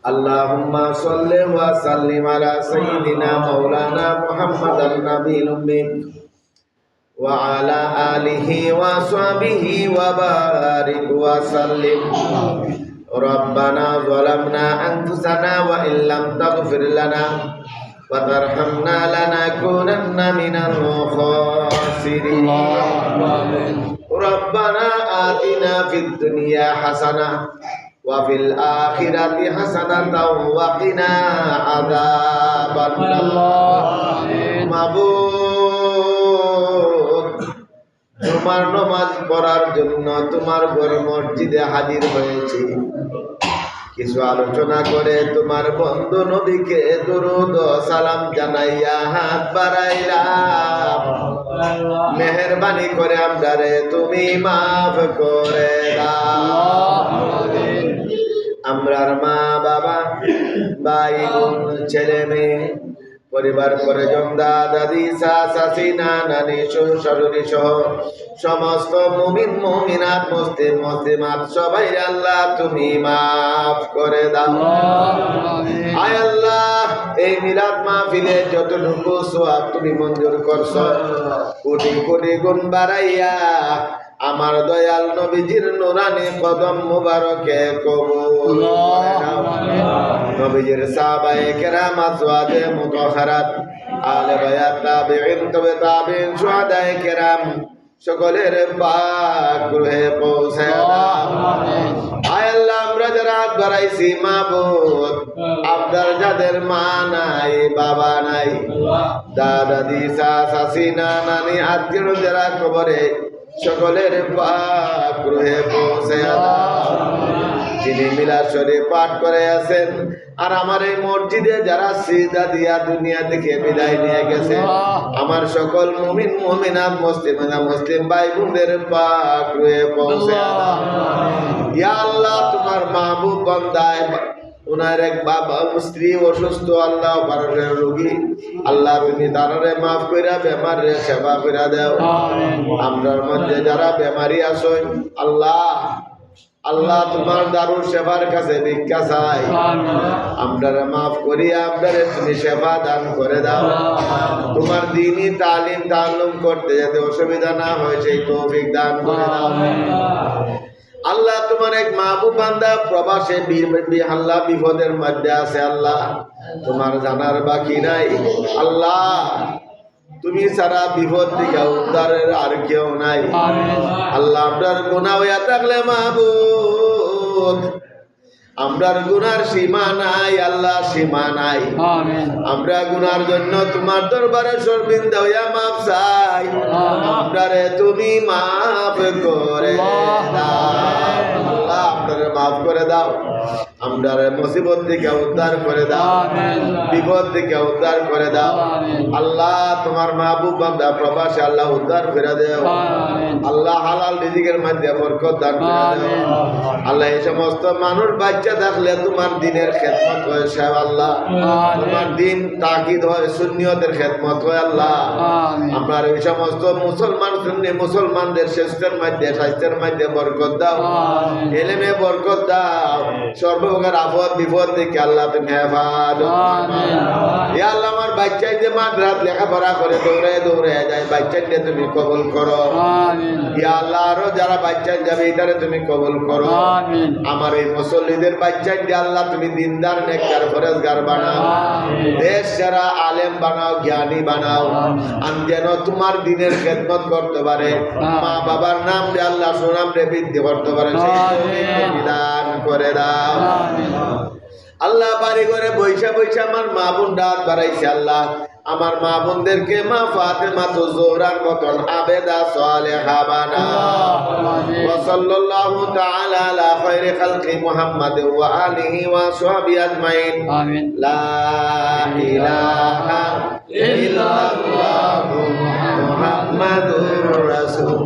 আল্লাহুম্মা সাল্লি ওয়া সাল্লিম আলা সাইয়্যিদিনা মাওলানা মুহাম্মাদান নাবিয়্যিল উম্মি ওয়া আলা আলিহি ওয়া সাহবিহি ওয়া বারিক ওয়া সাল্লিম। রব্বানা যালামনা আনফুসানা ওয়া ইল্লাম তাগফির লানা ওয়া তারহামনা লানাকুনান্না মিনাল খাসিরিন। রব্বানা আতিনা ফিদ দুনিয়া হাসানাহ ওয়া ফিল আখিরাতি হাসানাতাও ওয়া কিনা আযাবান্নার। মাবুদ, তোমার নামাজ পড়ার জন্য তোমার ঘর মসজিদে হাজির হয়েছি। কিছু আলোচনা করে তোমার বন্ধু নবীকে দরুদ ও সালাম জানাইয়া হাত বাড়াইলাম। মেহেরবানি করে আমরারে তুমি মাফ করে দাও। আমরার মা বাবা, ভাই বোন, ছেলে মেয়ে, পরিবার পরিজন, দাদা দাদি, চাচি নানি, শ্বশুর শাশুড়ি সহ সমস্ত মুমিন মুমিনাত, মুসলিম মুসলিমাত সবাই আল্লাহ তুমি মাফ করে দাও। আয় আল্লাহ, এই মিলাদ মাহফিলে যতটুকু সওয়াব তুমি মঞ্জুর করছো, কোটি কোটি গুণ বাড়াইয়া আমার দয়াল নবীজির নুরানি কদম মুবারকে কবুল করে নাও। নবীজির সাহাবায়ে কেরাম, আজওয়াজে মুতাহহারাত, আলে বায়াত, তাবিঈন, তবে তাবিঈন, শুহাদায়ে কেরাম সকলের পাক রূহে পৌঁছে দাও। আয় আল্লাহ, আমরা যারা হাত বাড়াইছি মাবুদ, আপনার যাদের মা নাই, বাবা নাই, দাদা দাদি, চাচি নানি, আত্মীয় যারা কবরে, সকলের পাক রূহে পৌঁছে দাও। যিনি মিলাদ শরীফ পাঠ করে আছেন আর আমার এই মসজিদে যারা সিজদা দিয়া দুনিয়া থেকে বিদায় নিয়ে গেছে, আমার সকল মুমিন মুমিনাত, মুসলিমানা মুসলিম ভাই বোনদের পাক রূহে পৌঁছে দাও। ইয়া আল্লাহ, তোমার মাহবুব বান্দায় উনার এক বাবা স্ত্রী অসুস্থ, আল্লাহ পারের রোগী, আল্লাহ তুমি তারারে মাফ কইরা বেমারে সেবা কইরা দাও। আমরার মধ্যে যারা বেমারি আছেন আল্লাহ, আল্লাহ তোমার দারুর সেবার কাছে ভিক্ষা চাই, আমরারে মাফ করিয়া আমরারে তুমি সেবা দান করে দাও। তোমার দ্বীনি তালিম তাআল্লুম করতে যাতে অসুবিধা না হয় সেই তৌফিক দান করে দাও। আল্লাহ, তোমার এক মাহবুব বান্দা প্রবাসে আল্লাহ বিপদের মধ্যে আছে, আল্লাহ তোমার জানার বাকি নাই। আল্লাহ, তুমি ছাড়া বিপদ থেকে উদ্ধারের আর কেউ নাই। আল্লাহ, আমরার গুনাহ হইয়া থাকলে মাহবুব, আমরার গুনার সীমা নাই, আল্লাহ সীমা নাই। আমরা গুনার জন্য তোমার দরবারে শর্মিন্দা হইয়া মাফ চাই, আমরারে তুমি মাফ করে দাও। আল্লাহ, আপনারে মাফ করে দাও, আমরারে মুসিবত থেকে উদ্ধার করে দাও, বিপদ থেকে উদ্ধার করে দাও। আল্লাহ, তোমার মাহবুব বান্দা প্রবাসে আল্লাহ উদ্ধার করে দাও। আল্লাহ, হালাল রিজিকের মধ্যে বরকত দান করে দাও। আল্লাহ, এই সমস্ত মানুষ বাচ্চা থাকলে তোমার দিনের খেদমত হয় সাহেব, আল্লাহ তোমার দিন তাকিদ হয়, সুন্নিয়তের খেদমত হয়। আল্লাহ, আপনার এই সমস্ত মুসলমান সুন্নি মুসলমানদের শ্রেষ্ঠের মধ্যে স্বাস্থ্যের মধ্যে বরকত দাও, এলেমে বরকত দাও, সর্বপ্রকার আপদ বিপদ থেকে আল্লাহ তুমি হেফাজত। ইয়া আল্লাহ, আমার বাচ্চাই যে মাদ্রাস লেখাপড়া করে দৌড়ে দৌড়ে যায়, বাচ্চাকে তুমি কবুল করো। ইয়া আল্লাহ, আরো যারা বাচ্চা যাবে এটারে তুমি কবুল করো। আমার এই মুসল্লিদের বাচ্চাকে আল্লাহ তুমি দিনদার নেককার ফরেজগার বানাও, দেশ যারা আলেম বানাও, জ্ঞানী বানাও, আমি যেন তোমার দিনের খেদমত করতে পারে, মা বাবার নাম রে আল্লাহ সুনাম রে বৃদ্ধি করতে পারে, সেই বিধান করে দাও। আল্লাহ, বাড়ি করে বৈশা বৈশা আমার মা বোন ডাক বাড়াইছে, আল্লাহ আমার মা বোনদেরকে মা ফাতেমা তো জোহরার মতন আবেদা সালেহা বানাও। ওয়া সাল্লাল্লাহু তাআলা আলা খায়রি খালকি মুহাম্মাদ ওয়া আলিহি ওয়া সাহবিহি আজমাইন। আমিন। লা ইলাহা ইল্লাল্লাহু মুহাম্মাদুর রাসূল।